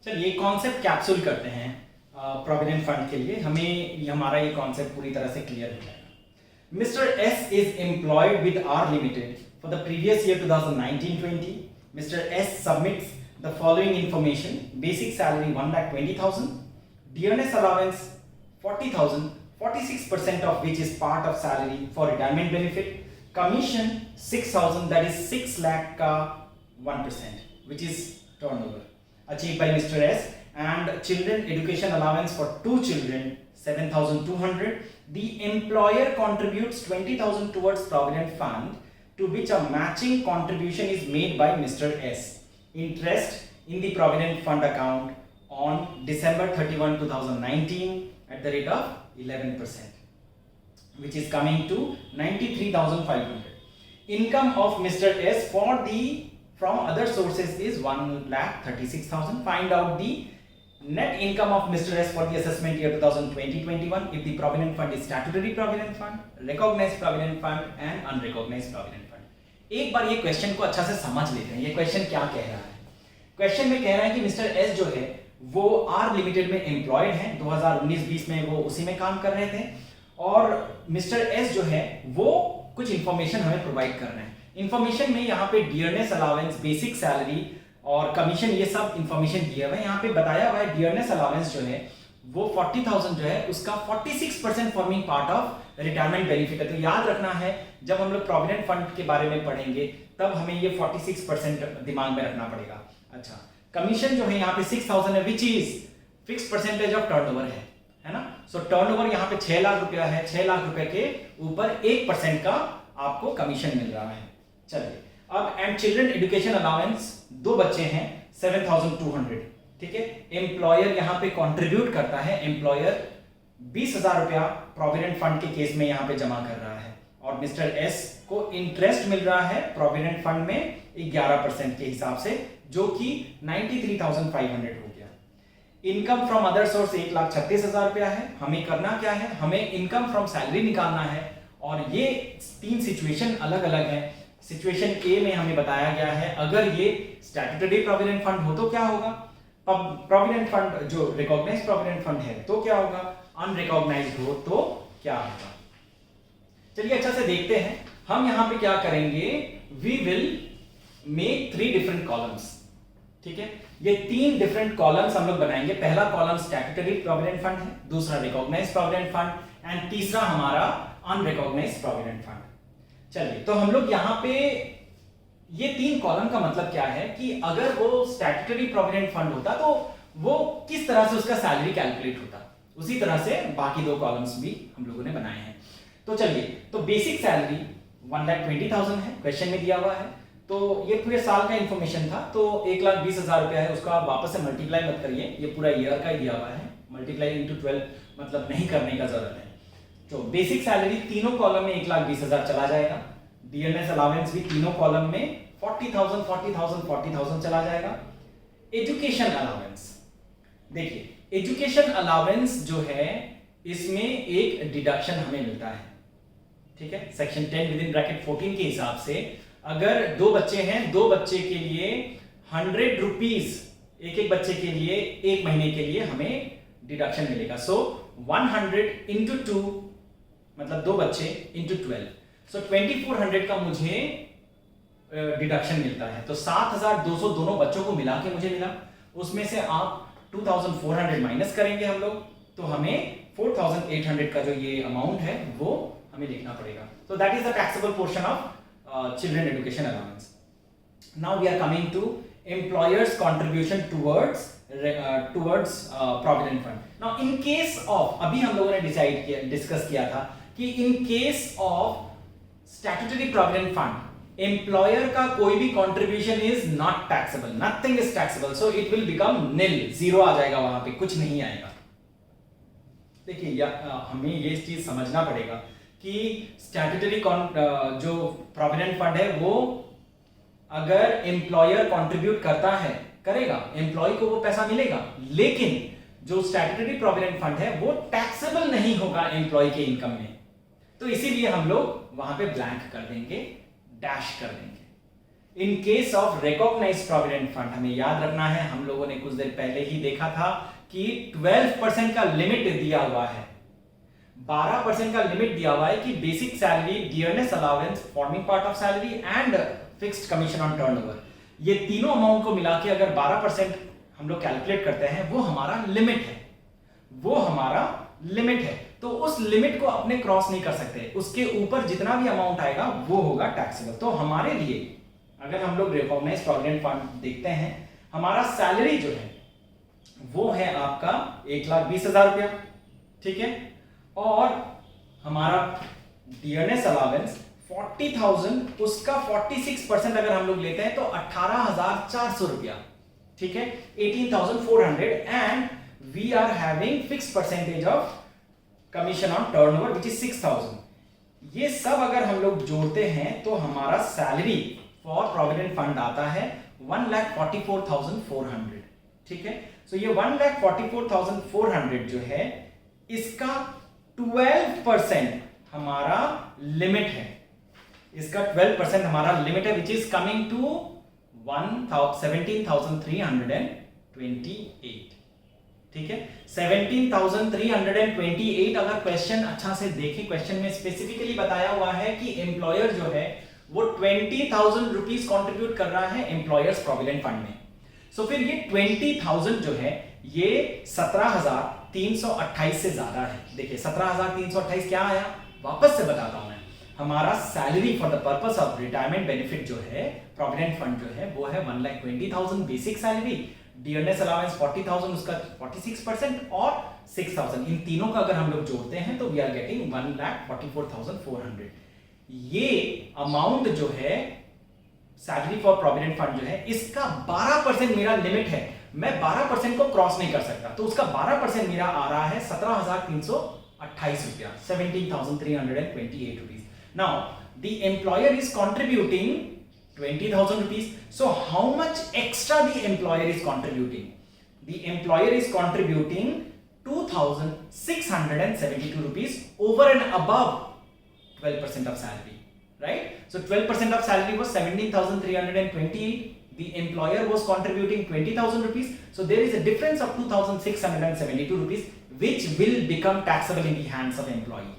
चलिए concept capsule करते हैं प्रोविडेंट फंड के लिए। हमें हमारा ये कॉन्सेप्ट पूरी तरह से क्लियर हो जाएगा। Mister S is employed with R limited for the previous year 2019-20। Mister S submits the following information: basic salary 1,20,000, dearness allowance 40,000, 46% of which is part of salary for retirement benefit, commission 6,000, that is 6 lakh का 1%, which is turnover achieved by Mr. S, and children education allowance for 2 children 7,200. The employer contributes 20,000 towards provident fund, to which a matching contribution is made by Mr. S. Interest in the provident fund account on December 31, 2019 at the rate of 11%, which is coming to 93,500. Income of Mr. S from other sources is 1,36,000. Find out the net income of Mr. S for the assessment year 2020-21 if the provident fund is statutory provident fund, recognized provident fund and unrecognized provident fund. एक बार ये question को अच्छा से समझ लेते हैं। ये question क्या कह रहा है? क्वेश्चन में कह रहा है कि मिस्टर एस जो है वो आर लिमिटेड में एम्प्लॉयड है, 2019-20 में वो उसी में काम कर रहे थे, और मिस्टर एस जो है वो कुछ इंफॉर्मेशन हमें प्रोवाइड कर रहे हैं। इंफॉर्मेशन में यहाँ पे डियरनेस अलाउंस, बेसिक सैलरी और कमीशन, ये सब इंफॉर्मेशन दिया हुआ है। यहाँ पे बताया हुआ है डियरनेस अलाउंस जो है वो 40,000 जो है उसका 46% forming part of retirement benefit है। तो याद रखना है जब हम लोग प्रोविडेंट फंड के बारे में पढ़ेंगे तब हमें ये 46% दिमाग में रखना पड़ेगा। अच्छा, कमीशन जो है यहाँ पे 6,000 है, which is fix percentage of turnover है ना। सो टर्नओवर यहाँ पे 6 लाख रुपया है, 6 लाख रुपए के ऊपर 1% का आपको कमीशन मिल रहा है। चलिए अब एंड चिल्ड्रन एजुकेशन अलाउंस, 2 बच्चे हैं, 7,200, ठीक है। एम्प्लॉयर यहाँ पे कंट्रीब्यूट करता है, एम्प्लॉयर 20,000 रुपया प्रोविडेंट फंड के केस में यहाँ पे जमा कर रहा है, और मिस्टर एस को इंटरेस्ट मिल रहा है प्रोविडेंट फंड में 11% के हिसाब से, जो कि 93,500 हो गया। इनकम फ्रॉम अदर सोर्स 1,36,000 रुपया है। हमें करना क्या है? हमें इनकम फ्रॉम सैलरी निकालना है, और ये 3 सिचुएशन अलग अलग है। सिचुएशन ए में हमें बताया गया है अगर ये स्टैट्यूटरी प्रोविडेंट फंड हो तो क्या होगा, प्रोविडेंट फंड जो रिकॉग्नाइज्ड प्रोविडेंट फंड है तो क्या होगा, अनरिकॉग्नाइज्ड हो तो क्या होगा। चलिए अच्छा से देखते हैं। हम यहां पे क्या करेंगे, we will make 3 different columns, ठीक है। ये 3 डिफरेंट कॉलम्स हम लोग बनाएंगे। पहला कॉलम स्टैट्यूटरी प्रोविडेंट फंड है, दूसरा रिकॉग्नाइज्ड प्रोविडेंट फंड एंड तीसरा हमारा अनरिकॉग्नाइज्ड प्रोविडेंट फंड। चलिए तो हम लोग यहाँ पे ये 3 कॉलम का मतलब क्या है कि अगर वो स्टैट्यूटरी प्रोविडेंट फंड होता तो वो किस तरह से उसका सैलरी कैलकुलेट होता, उसी तरह से बाकी 2 कॉलम्स भी हम लोगों ने बनाए हैं। तो चलिए, तो बेसिक सैलरी 1,20,000 है, क्वेश्चन में दिया हुआ है। तो ये पूरे साल का इंफॉर्मेशन था, तो 1,20,000 रुपया है, उसको आप वापस से मल्टीप्लाई मत करिए, ये पूरा ईयर का ही दिया हुआ है। मल्टीप्लाई इंटू 12 मतलब नहीं करने का जरूरत है। तो बेसिक सैलरी तीनों कॉलम में 1,20,000 चला जाएगा। डियरनेस अलाउंस भी तीनों कॉलम में 40,000 40,000 40,000 चला जाएगा। एजुकेशन अलाउंस, देखिए एजुकेशन अलाउंस जो है इसमें एक डिडक्शन हमें मिलता है, ठीक है। सेक्शन 10 विद इन ब्रैकेट 14 के हिसाब से अगर 2 बच्चे हैं, 2 बच्चे के लिए 100 रुपीज, एक बच्चे के लिए 1 महीने के लिए हमें डिडक्शन मिलेगा। सो 100 इंटू 2 मतलब 2 बच्चे इंटू 12, सो 2400 का मुझे डिडक्शन मिलता है। तो 7,200 दोनों बच्चों को मिला के मुझे मिला, उसमें से आप 2,400 माइनस करेंगे हम लोग, तो हमें 4,800 का जो ये अमाउंट है वो हमें लिखना पड़ेगा। So that is the taxable portion of children education allowance. Now we are coming to employers' contribution towards provident fund. Now in case of, अभी हम लोगों ने डिस्कस किया था कि in case of statutory provident fund, employer का कोई भी contribution is not taxable, nothing is taxable, so it will become nil, zero आ जाएगा, वहां पे कुछ नहीं आएगा। देखिए हमें ये चीज समझना पड़ेगा कि स्टैट्यूटरी जो प्रोविडेंट फंड है वो अगर एम्प्लॉयर कंट्रीब्यूट करता है, करेगा, एम्प्लॉय को वो पैसा मिलेगा, लेकिन जो स्टैट्यूटरी प्रोविडेंट फंड है वो टैक्सेबल नहीं होगा एम्प्लॉय के इनकम में। तो इसीलिए हम लोग वहां पे ब्लैंक कर देंगे, डैश कर देंगे। In case of recognised provident fund हमें याद रखना है, हम लोगों ने कुछ देर पहले ही देखा था कि 12% का लिमिट दिया हुआ है, 12% का लिमिट दिया हुआ है कि basic salary, dearness allowance, forming part of salary and fixed commission on turnover, ये तीनों अमाउंट को मिला के अगर 12% हम लोग कैलकुलेट करते हैं, वो हमारा लिमिट है, वो हमारा लिमिट है। तो उस लिमिट को अपने क्रॉस नहीं कर सकते, उसके ऊपर जितना भी अमाउंट आएगा वो होगा टैक्सेबल। तो हमारे लिए अगर हम लोग रिकॉग्नाइज्ड प्रोविडेंट फंड देखते हैं, हमारा सैलरी जो है वो है आपका 1,20,000 रुपया, ठीक है, और हमारा डियरनेस अलाउंस 40,000, उसका 46% अगर हम लोग लेते हैं तो 18,400 रुपया, ठीक है, 18,400, and we are having fixed percentage of commission on turnover which is 6,000। ये सब अगर हम लोग जोड़ते हैं तो हमारा सैलरी फॉर प्रोविडेंट फंड आता है 1,44,400, ठीक है। सो ये 1,44,400 जो है, इसका 12% हमारा लिमिट है, इसका 12% हमारा लिमिट है, विच इज कमिंग टू 17,328, ठीक है। 17,328 अगर क्वेश्चन अच्छा से देखें, क्वेश्चन में स्पेसिफिकली बताया हुआ है कि एम्प्लॉयर जो है वो 20,000 रुपीज कॉन्ट्रीब्यूट कर रहा है एम्प्लॉयर्स प्रोविडेंट फंड में। सो फिर ये 20,000 जो है ये 17,328 से ज्यादा है। देखिए 17,328 क्या आया, वापस से बताता हूं मैं, हमारा salary for the purpose of retirement benefit जो है, प्रोविडेंट फंड जो है वो है 1,20,000 बेसिक सैलरी, डियरनेस अलाउंस 40,000, उसका 46% और 6,000, इन तीनों का अगर हम लोग जोड़ते हैं तो वी आर गेटिंग 1,44,400। ये अमाउंट जो है सैलरी फॉर प्रोविडेंट फंड जो है, इसका 12% मेरा लिमिट है, मैं 12% को क्रॉस नहीं कर सकता, तो उसका 12% मेरा आ रहा है 17,328 रुपया, 17,328 rupees. Now the employer is contributing 20,000 rupees. So how much extra the employer is contributing? The employer is contributing 2,672 rupees over and above 12% of salary, right? So 12% of salary was 17,328. The employer was contributing 20,000 rupees. So there is a difference of 2,672 rupees, which will become taxable in the hands of employee.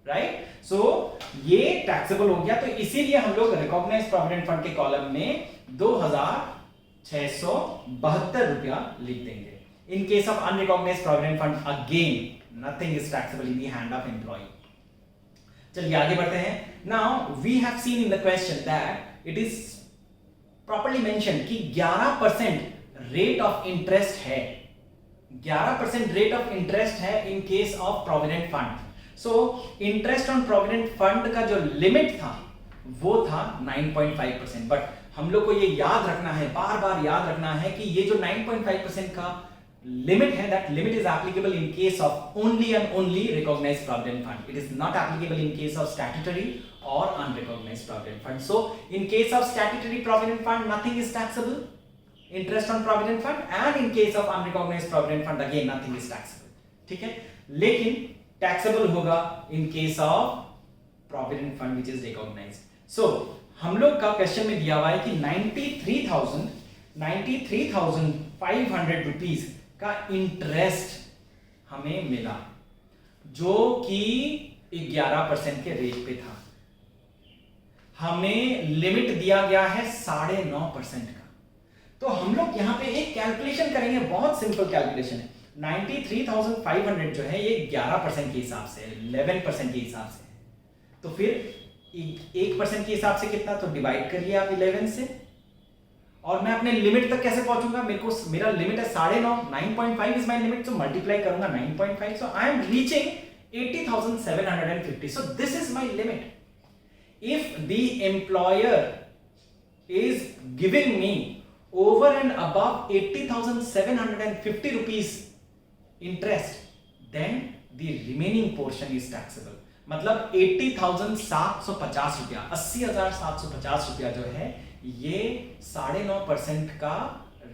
Right, so ये taxable हो गया। तो इसीलिए हम लोग recognised provident fund के column में 2,672 रुपया लिख देंगे। In case of unrecognised provident fund again nothing is taxable in the hand of employ. चलिए आगे बढ़ते हैं। Now we have seen in the question that it is properly mention कि 11% रेट ऑफ इंटरेस्ट है, 11% रेट ऑफ इंटरेस्ट है इन case of provident fund. So interest on provident fund का जो limit था वो था 9.5%, बट हम लोग को ये याद रखना है, बार बार याद रखना है कि ये जो 9.5% का लिमिट है, that limit is applicable in case of only and only recognised provident fund. It is not applicable in case of statutory और unrecognised provident fund. So in case of statutory provident fund nothing is taxable, interest on provident fund, and in case of unrecognised provident fund again nothing is taxable, ठीक है। लेकिन taxable होगा in case of provident fund which is recognised. So हम लोग का question में दिया हुआ है कि 93,500 रुपीज का इंटरेस्ट हमें मिला, जो कि 11% के रेट पे था। हमें लिमिट दिया गया है 9.5% का। तो हम लोग यहां पे एक कैलकुलेशन करेंगे, बहुत सिंपल कैलकुलेशन है। 93,500 जो है ये 11% के हिसाब से, 11% के हिसाब से, तो फिर 1% के हिसाब से कितना, तो डिवाइड करिए आप 11 से, और मैं अपने लिमिट तक कैसे पहुंचूंगा, मेरा लिमिट है 9.5, 9.5 इज माय लिमिट, तो मल्टीप्लाई करूंगा 9.5, so I am reaching 80,750। So this is my limit. If the employer is giving me over and above 80,750 rupees interest, then the remaining portion is taxable। मतलब 80,750 रुपया, 80,750 रुपया जो है ये 9.5% का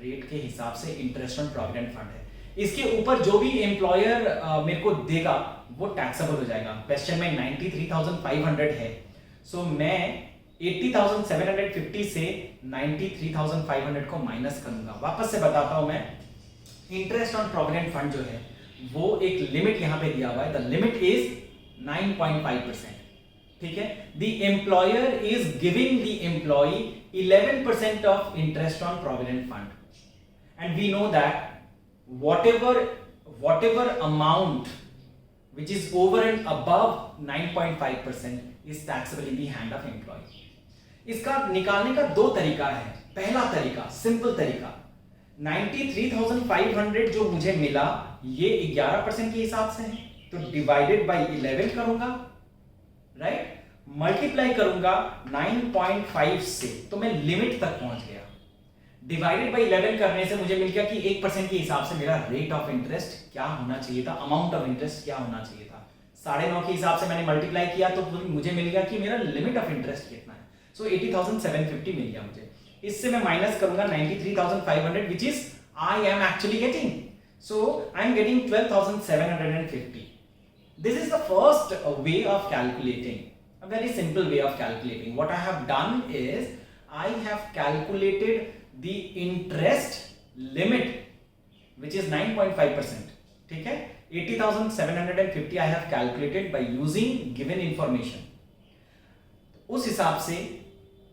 रेट के हिसाब से इंटरेस्ट ऑन प्रोविडेंट फंड है। इसके ऊपर जो भी एम्प्लॉयर मेरे को देगा वो टैक्सेबल हो जाएगा। क्वेश्चन में 93,500 है, सो मैं 80,750 से 93,500 को माइनस करूंगा। वापस से बताता हूं मैं, इंटरेस्ट ऑन प्रोविडेंट फंड जो है वो एक लिमिट यहां पे दिया हुआ है, द लिमिट इज 9.5%, ठीक है। The employer is giving the employee 11% of interest on provident fund and we know that whatever amount which is over and above 9.5% is taxable in the hand of employee। इसका निकालने का दो तरीका है। पहला तरीका, सिंपल तरीका, 93,500 जो मुझे मिला ये 11% के हिसाब से है, तो डिवाइडेड बाय 11 करूंगा, राइट, मल्टीप्लाई करूंगा 9.5 से, तो मैं लिमिट तक पहुंच गया। डिवाइडेड बाय 11 करने से मुझे मिल गया कि 1% के हिसाब से मेरा रेट ऑफ इंटरेस्ट क्या होना चाहिए था, अमाउंट ऑफ इंटरेस्ट क्या होना चाहिए था। 9.5 के हिसाब से मैंने मल्टीप्लाई किया तो मुझे मिल गया कि मेरा लिमिट ऑफ इंटरेस्ट कितना है। सो 80,750 मिल गया मुझे। इससे मैं माइनस करूंगा 93,500 which is I am actually getting, so I am getting 12,750। This is the first way of calculating, a very simple way of calculating. What I have done is I have calculated the interest limit which is 9.5%, ठीक है। 80,750 I have calculated by using given information। उस हिसाब से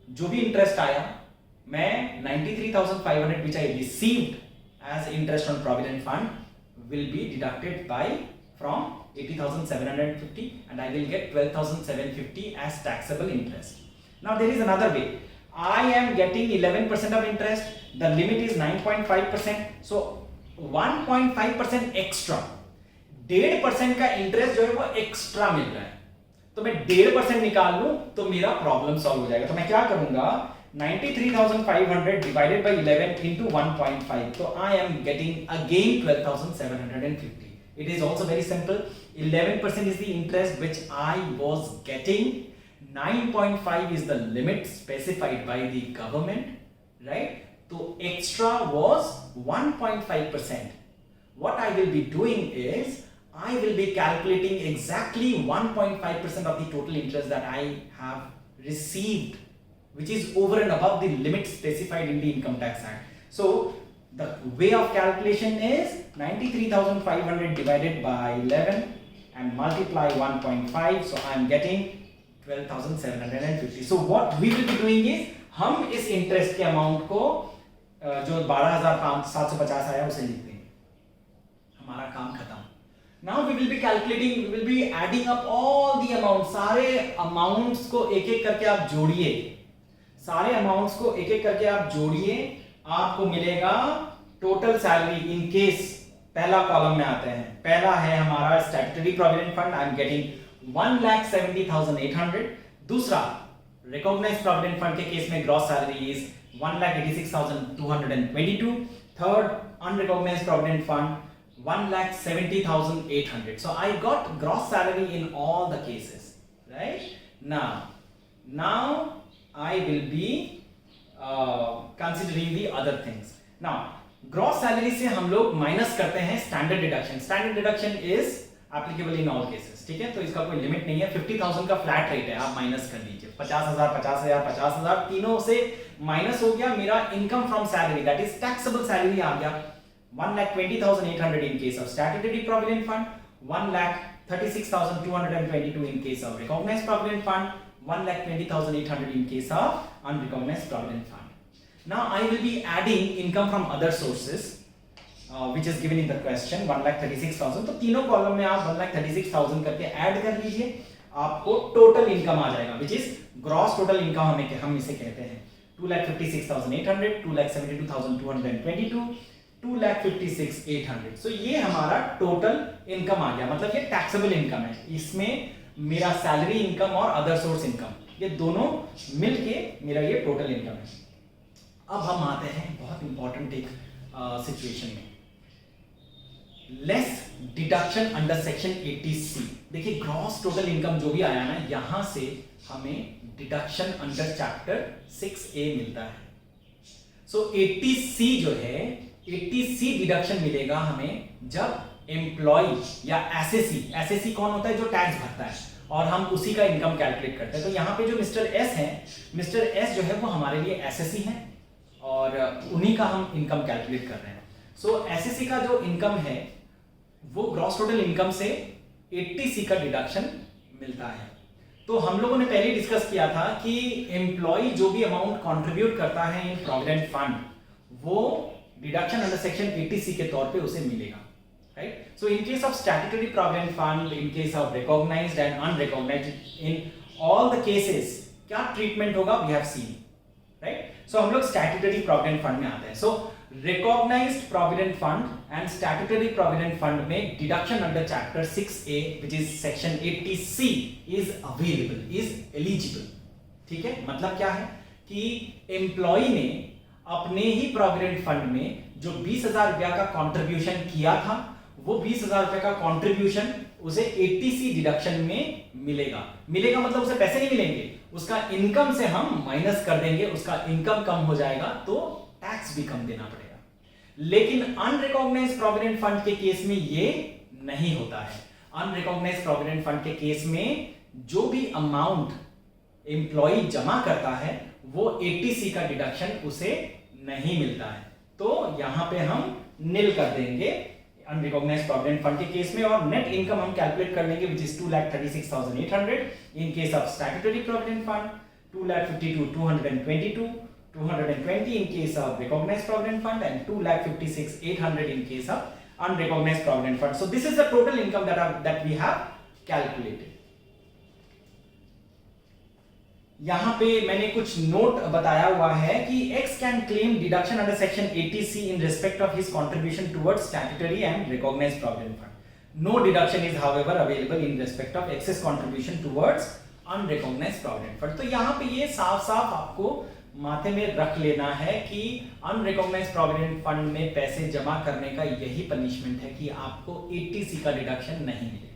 जो भी interest आया मैं 93,500 which I received as interest on provident fund will be deducted by from 80,750 and I will get 12,750 as taxable interest। Now there is another way। I am getting 11% of interest, the limit is 9.5%, so 1.5% extra, 1.5% का interest जो है वो extra मिल रहा है, तो मैं 1.5% निकाल लूं तो मेरा प्रॉब्लम सॉल्व हो जाएगा। तो मैं क्या करूंगा, 93,500 डिवाइडेड बाय 11 into 1.5, तो I am getting again 12,750। It is also very simple, 11% is the interest which I was getting, 9.5 is the limit specified by the government, right? So extra was 1.5%. What I will be doing is I will be calculating exactly 1.5% of the total interest that I have received, which is over and above the limit specified in the Income Tax Act. So the way of calculation is 93,500 divided by 11 and multiply 1.5, so I am getting 12,750। So what we will be doing is हम इस interest के amount को जो 12,750 आया उसे लिख देंगे, हमारा काम खत्म। Now we will be calculating, we will be adding up all the amounts, सारे अमाउंट्स को एक एक करके आप जोड़िए, सारे अमाउंट्स को एक एक करके आप जोड़िए, आपको मिलेगा टोटल सैलरी इन केस। पहला कॉलम में आते हैं, पहला है हमारा statutory provident fund, I am getting 1,70,800। दूसरा रिकॉग्नाइज्ड प्रोविडेंट फंड के केस में gross salary is 1,86,222। Third unrecognised provident fund 1,70,800। So I got gross salary in all the cases, right? Now I will be considering the other things. Now gross salary से हम लोग minus करते हैं standard deduction. Standard deduction is applicable in all cases, ठीक है, तो इसका कोई लिमिट नहीं है। 50,000 का फ्लैट रेट है, आप माइनस कर दीजिए। 50,000, 50,000, 50,000 तीनों से माइनस हो गया। मेरा income from salary that is taxable salary आ गया 1,20,800 in case of statutory provident fund, 1,36,222 in case of recognized provident fund, 1,20,800 in case of unrecognized provident fund. Now I will be adding income from other sources, which is given in the question 1,36,000। तो तीनों column में आप 1,36,000 करके add कर लीजिए, आपको total income आ जाएगा, which is gross total income हम इसे कहते हैं 2,56,800, 2,72,222, 2,56,800। So ये हमारा टोटल इनकम आ गया, मतलब ये टैक्सेबल इनकम है। इसमें मेरा सैलरी इनकम और अदर सोर्स इनकम ये दोनों मिलके मेरा ये टोटल इनकम है। अब हम आते हैं बहुत इंपॉर्टेंट एक सिचुएशन में, less deduction under section 80C। देखिए ग्रॉस टोटल इनकम जो भी आया ना, यहां से हमें डिडक्शन अंडर चैप्टर 6A मिलता है। सो 80C जो है, 80C डिडक्शन मिलेगा हमें जब एम्प्लॉय या एसएससी, एसएससी कौन होता है, जो टैक्स भरता है, और हम उसी का इनकम कैलकुलेट करते हैं। तो यहाँ पे जो मिस्टर एस है, मिस्टर एस जो है वो हमारे लिए एसएससी हैं और उन्हीं का हम इनकम कैलकुलेट कर रहे हैं। सो एसएससी का जो इनकम है वो ग्रॉस टोटल इनकम से 80C का डिडक्शन मिलता है। तो हम लोगों ने पहले डिस्कस किया था कि एम्प्लॉय जो भी अमाउंट कंट्रीब्यूट करता है इन प्रोविडेंट फंड वो डिडक्शन अंडर सेक्शन 80C के तौर पे उसे मिलेगा, right. So in case of statutory provident fund, in case of recognised and unrecognised, in all the cases क्या ट्रीटमेंट होगा we have seen, right. So हम लोग स्टैट्यूटरी प्रोविडेंट फंड में आते हैं। सो recognized provident fund and statutory provident fund में deduction under chapter 6A which is section 80C is available, is eligible, ठीक है। मतलब क्या है कि एम्प्लॉय ने अपने ही प्रोविडेंट फंड में जो 20,000 रुपया का कंट्रीब्यूशन किया था वो 20,000 रुपए का कंट्रीब्यूशन उसे 80C डिडक्शन में मिलेगा। मिलेगा मतलब उसे पैसे नहीं मिलेंगे, उसका इनकम से हम माइनस कर देंगे, उसका इनकम कम हो जाएगा तो टैक्स भी कम देना पड़ेगा। लेकिन अनरिकॉग्नाइज्ड प्रोविडेंट फंड के केस में ये नहीं होता है। अनरिकॉग्नाइज्ड प्रोविडेंट फंड के केस में जो भी अमाउंट एम्प्लॉय जमा करता है वो 80C का डिडक्शन उसे नहीं मिलता है। तो यहां पे हम निल कर देंगे अनरिकॉग्नाइज्ड प्रोविडेंट फंड के केस में, और नेट इनकम हम कैलकुलेट कर लेंगे which is 2,36,800 in case of statutory provident fund, 2,52,222, 220 in case of recognized provident fund and 2,56,800 in case of unrecognized provident fund. So this is the total income that we have calculated. यहाँ पे मैंने कुछ note बताया हुआ है कि X can claim deduction under section 80C in respect of his contribution towards statutory and recognized provident fund. No deduction is however available in respect of excess contribution towards unrecognized provident fund. तो यहाँ पे ये साफ साफ आपको माथे में रख लेना है कि अनरिकॉग्नाइज्ड प्रोविडेंट फंड में पैसे जमा करने का यही पनिशमेंट है कि आपको 80C का डिडक्शन नहीं मिलेगा।